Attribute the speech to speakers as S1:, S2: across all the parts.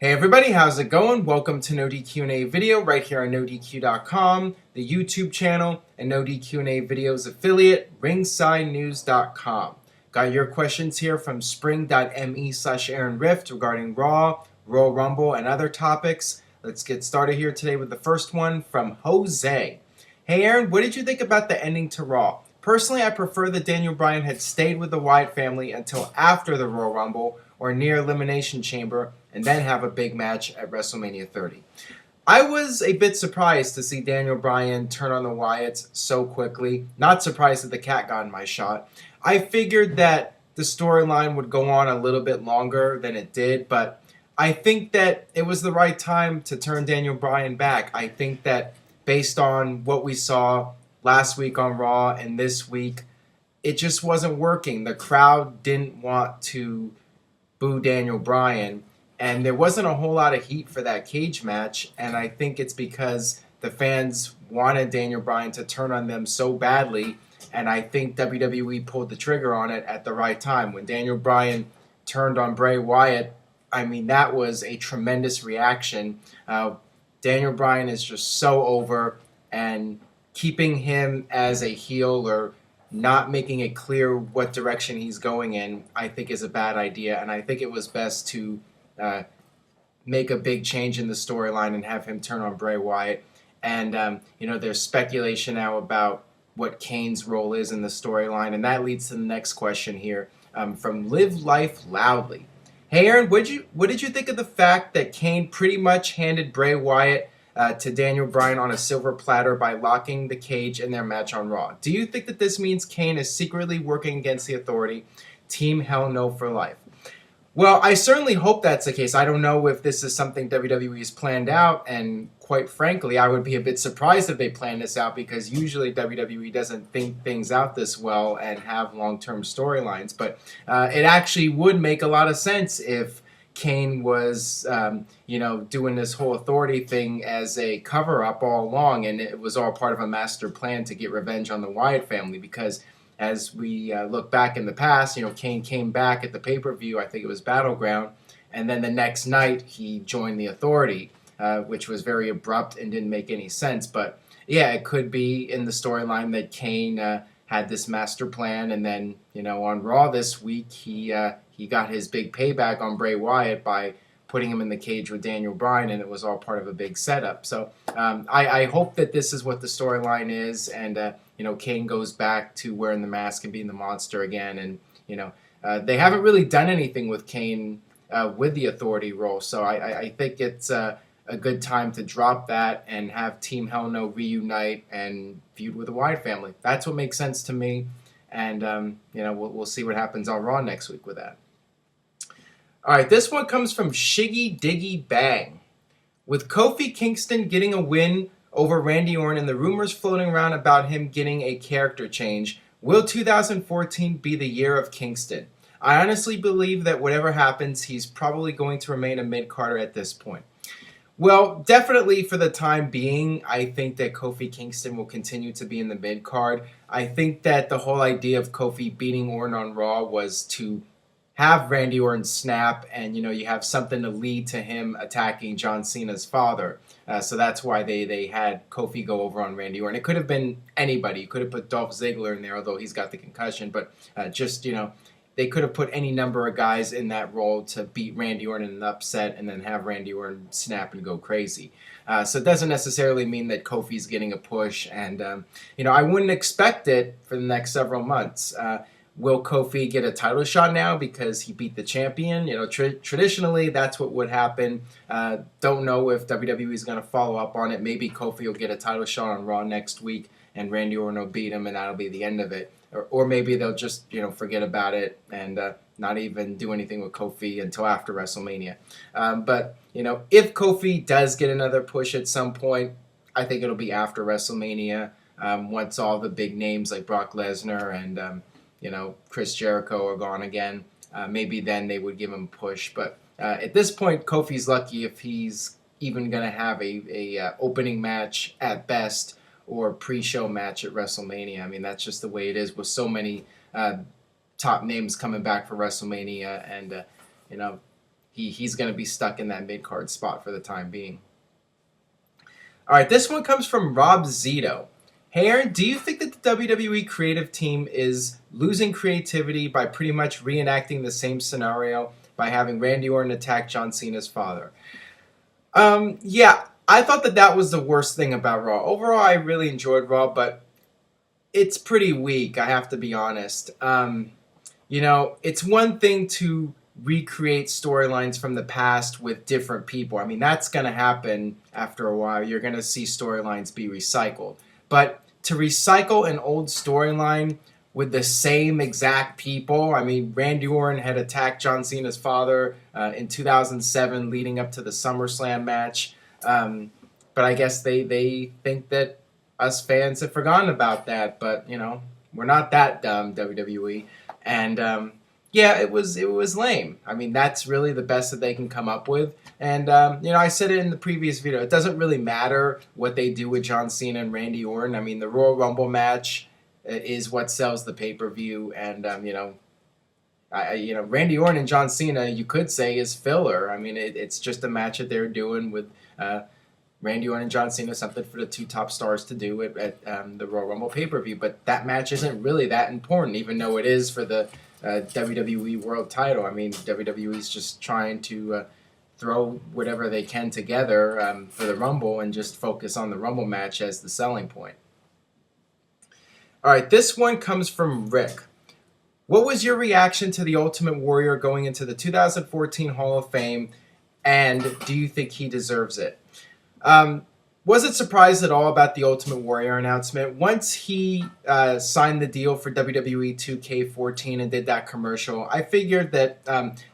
S1: Hey everybody, how's it going? Welcome to NoDQ&A video right here on NoDQ.com, the YouTube channel, and NoDQ&A videos affiliate, ringsidenews.com. Got your questions here from spring.me/Aaron Rift regarding Raw, Royal Rumble, and other topics. Let's get started here today with the first one from Jose. Hey Aaron, what did you think about the ending to Raw? Personally, I prefer that Daniel Bryan had stayed with the Wyatt family until after the Royal Rumble or near Elimination Chamber and then have a big match at WrestleMania 30. I was a bit surprised to see Daniel Bryan turn on the Wyatts so quickly. Not surprised that the cat got in my shot. I figured that the storyline would go on a little bit longer than it did, but I think that it was the right time to turn Daniel Bryan back. I think that based on what we saw last week on Raw and this week, it just wasn't working. The crowd didn't want to boo Daniel Bryan, and there wasn't a whole lot of heat for that cage match, and I think it's because the fans wanted Daniel Bryan to turn on them so badly, and I think WWE pulled the trigger on it at the right time. When Daniel Bryan turned on Bray Wyatt, I mean, that was a tremendous reaction. Daniel Bryan is just so over, and keeping him as a heel or not making it clear what direction he's going in, I think is a bad idea, and I think it was best to make a big change in the storyline and have him turn on Bray Wyatt. And, there's speculation now about what Cain's role is in the storyline, and that leads to the next question here from Live Life Loudly. Hey, Aaron, what did you think of the fact that Cain pretty much handed Bray Wyatt to Daniel Bryan on a silver platter by locking the cage in their match on Raw? Do you think that this means Cain is secretly working against the Authority? Team Hell No for life. Well, I certainly hope that's the case. I don't know if this is something WWE has planned out, and quite frankly, I would be a bit surprised if they planned this out because usually WWE doesn't think things out this well and have long-term storylines. But it actually would make a lot of sense if Cain was, doing this whole Authority thing as a cover-up all along, and it was all part of a master plan to get revenge on the Wyatt family because as we look back in the past, Cain came back at the pay-per-view, I think it was Battleground, and then the next night he joined the Authority, which was very abrupt and didn't make any sense. But yeah, it could be in the storyline that Cain had this master plan, and then, on Raw this week, he got his big payback on Bray Wyatt by putting him in the cage with Daniel Bryan, and it was all part of a big setup. So I hope that this is what the storyline is, and Cain goes back to wearing the mask and being the monster again. And they haven't really done anything with Cain with the Authority role, so I think it's a good time to drop that and have Team Hell No reunite and feud with the Wyatt family. That's what makes sense to me, and we'll see what happens on Raw next week with that. All right, this one comes from Shiggy Diggy Bang. With Kofi Kingston getting a win over Randy Orton and the rumors floating around about him getting a character change, will 2014 be the year of Kingston? I honestly believe that whatever happens, he's probably going to remain a mid-carder at this point. Well, definitely for the time being, I think that Kofi Kingston will continue to be in the mid-card. I think that the whole idea of Kofi beating Orton on Raw was to have Randy Orton snap, and you have something to lead to him attacking John Cena's father. So that's why they had Kofi go over on Randy Orton. It could have been anybody. You could have put Dolph Ziggler in there, although he's got the concussion. But they could have put any number of guys in that role to beat Randy Orton in an upset and then have Randy Orton snap and go crazy. So it doesn't necessarily mean that Kofi's getting a push. And, I wouldn't expect it for the next several months. Will Kofi get a title shot now because he beat the champion? Traditionally, that's what would happen. Don't know if WWE is going to follow up on it. Maybe Kofi will get a title shot on Raw next week, and Randy Orton will beat him, and that'll be the end of it. Or maybe they'll just, forget about it and not even do anything with Kofi until after WrestleMania. But if Kofi does get another push at some point, I think it'll be after WrestleMania, once all the big names like Brock Lesnar and Chris Jericho are gone again. Maybe then they would give him a push. But at this point, Kofi's lucky if he's even going to have a opening match at best or pre-show match at WrestleMania. I mean, that's just the way it is with so many top names coming back for WrestleMania. And, he's going to be stuck in that mid-card spot for the time being. All right, this one comes from Rob Zito. Hey Aaron, do you think that the WWE creative team is losing creativity by pretty much reenacting the same scenario by having Randy Orton attack John Cena's father? Yeah, I thought that was the worst thing about Raw. Overall, I really enjoyed Raw, but it's pretty weak, I have to be honest. It's one thing to recreate storylines from the past with different people. I mean, that's going to happen after a while. You're going to see storylines be recycled. But to recycle an old storyline with the same exact people, I mean, Randy Orton had attacked John Cena's father in 2007 leading up to the SummerSlam match. But I guess they think that us fans have forgotten about that. But, we're not that dumb, WWE. And, yeah, it was lame. I mean, that's really the best that they can come up with. And, I said it in the previous video. It doesn't really matter what they do with John Cena and Randy Orton. I mean, the Royal Rumble match is what sells the pay-per-view. And, Randy Orton and John Cena, you could say, is filler. I mean, it's just a match that they're doing with Randy Orton and John Cena, something for the two top stars to do at the Royal Rumble pay-per-view. But that match isn't really that important, even though it is for the WWE World Title. I mean, WWE's just trying to throw whatever they can together for the Rumble and just focus on the Rumble match as the selling point. All right, this one comes from Rick. What was your reaction to the Ultimate Warrior going into the 2014 Hall of Fame, and do you think he deserves it? Wasn't surprised at all about the Ultimate Warrior announcement. Once he signed the deal for WWE 2K14 and did that commercial, I figured that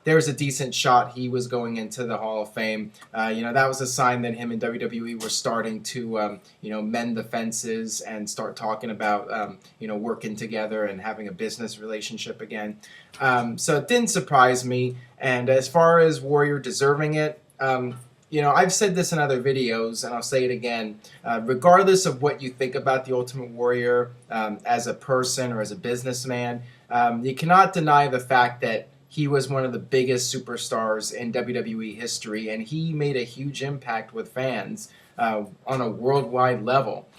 S1: there was a decent shot he was going into the Hall of Fame. That was a sign that him and WWE were starting to, mend the fences and start talking about, working together and having a business relationship again. So it didn't surprise me. And as far as Warrior deserving it, I've said this in other videos, and I'll say it again. Regardless of what you think about the Ultimate Warrior as a person or as a businessman, you cannot deny the fact that he was one of the biggest superstars in WWE history, and he made a huge impact with fans on a worldwide level.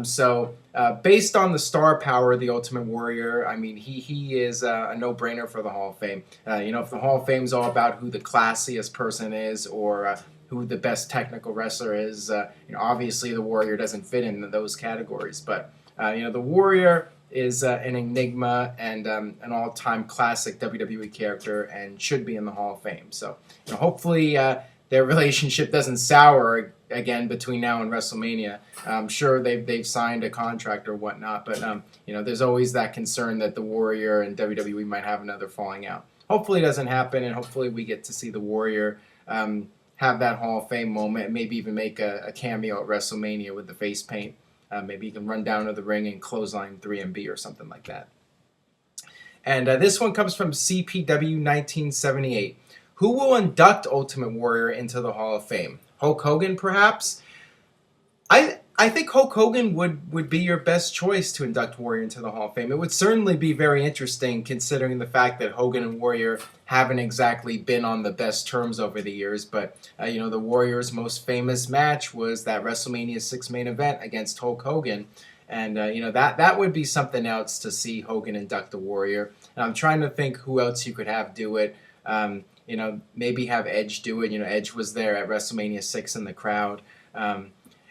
S1: So based on the star power of the Ultimate Warrior, I mean, he is a no-brainer for the Hall of Fame. If the Hall of Fame is all about who the classiest person is or who the best technical wrestler is, obviously the Warrior doesn't fit into those categories. But, the Warrior is an enigma and an all-time classic WWE character and should be in the Hall of Fame. So, hopefully their relationship doesn't sour again between now and WrestleMania. I'm sure they've signed a contract or whatnot, but there's always that concern that the Warrior and WWE might have another falling out. Hopefully it doesn't happen, and hopefully we get to see the Warrior have that Hall of Fame moment and maybe even make a cameo at WrestleMania with the face paint. Maybe he can run down to the ring and clothesline 3MB or something like that. And this one comes from CPW 1978. Who will induct Ultimate Warrior into the Hall of Fame? Hulk Hogan, perhaps? I think Hulk Hogan would be your best choice to induct Warrior into the Hall of Fame. It would certainly be very interesting considering the fact that Hogan and Warrior haven't exactly been on the best terms over the years. But, the Warrior's most famous match was that WrestleMania 6 main event against Hulk Hogan. And, that would be something else to see Hogan induct the Warrior. And I'm trying to think who else you could have do it. Maybe have Edge do it. Edge was there at WrestleMania 6 in the crowd.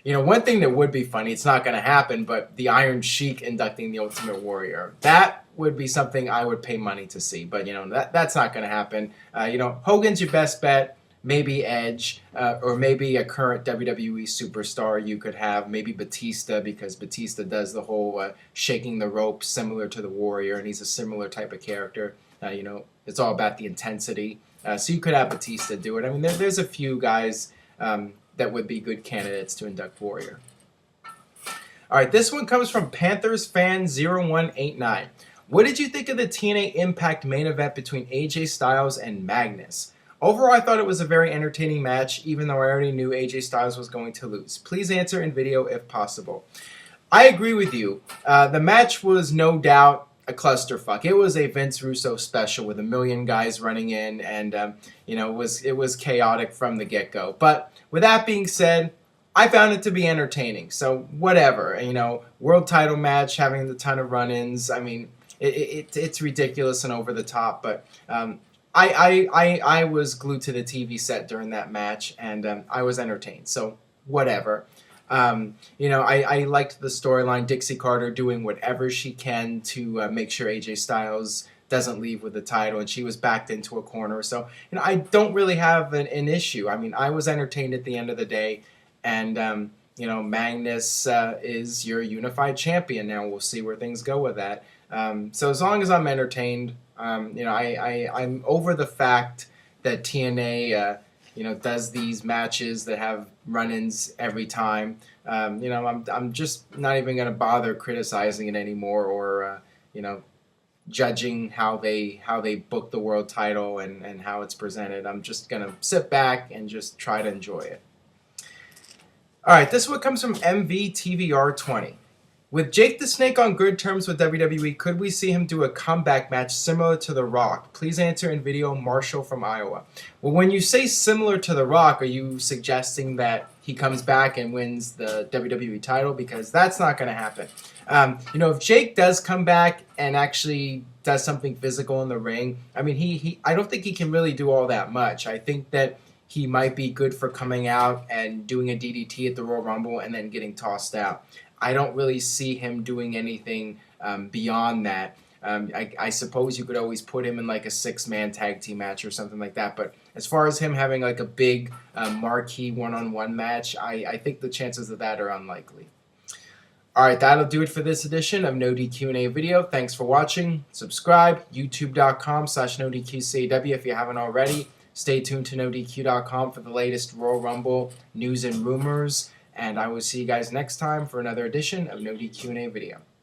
S1: One thing that would be funny, it's not going to happen, but the Iron Sheik inducting the Ultimate Warrior. That would be something I would pay money to see, but, that's not going to happen. Hogan's your best bet, maybe Edge, or maybe a current WWE superstar you could have, maybe Batista, because Batista does the whole shaking the ropes similar to the Warrior, and he's a similar type of character. It's all about the intensity. So you could have Batista do it. I mean, there's a few guys that would be good candidates to induct Warrior. All right, this one comes from Panthers fan 0189. What did you think of the TNA Impact main event between AJ Styles and Magnus? Overall, I thought it was a very entertaining match, even though I already knew AJ Styles was going to lose. Please answer in video if possible. I agree with you. The match was no doubt a clusterfuck. It was a Vince Russo special with a million guys running in, and it was chaotic from the get-go. But with that being said, I found it to be entertaining. So whatever, world title match having the ton of run-ins. I mean, it's ridiculous and over the top, but I was glued to the TV set during that match, and I was entertained. So whatever. I liked the storyline. Dixie Carter doing whatever she can to make sure AJ Styles doesn't leave with the title, and she was backed into a corner. So I don't really have an issue. I mean, I was entertained at the end of the day, and Magnus is your unified champion now. We'll see where things go with that. So as long as I'm entertained, I'm over the fact that TNA does these matches that have run-ins every time. I'm just not even going to bother criticizing it anymore, or judging how they book the world title and how it's presented. I'm just going to sit back and just try to enjoy it. All right, this one comes from MVTVR20. With Jake the Snake on good terms with WWE, could we see him do a comeback match similar to The Rock? Please answer in video, Marshall from Iowa. Well, when you say similar to The Rock, are you suggesting that he comes back and wins the WWE title? Because that's not going to happen. If Jake does come back and actually does something physical in the ring, I mean, I don't think he can really do all that much. I think that he might be good for coming out and doing a DDT at the Royal Rumble and then getting tossed out. I don't really see him doing anything beyond that. I suppose you could always put him in like a 6-man tag team match or something like that. But as far as him having like a big marquee one-on-one match, I think the chances of that are unlikely. All right, that'll do it for this edition of NoDQ&A video. Thanks for watching. Subscribe, youtube.com/NoDQCAW if you haven't already. Stay tuned to NoDQ.com for the latest Royal Rumble news and rumors. And I will see you guys next time for another edition of NoDQ&A video.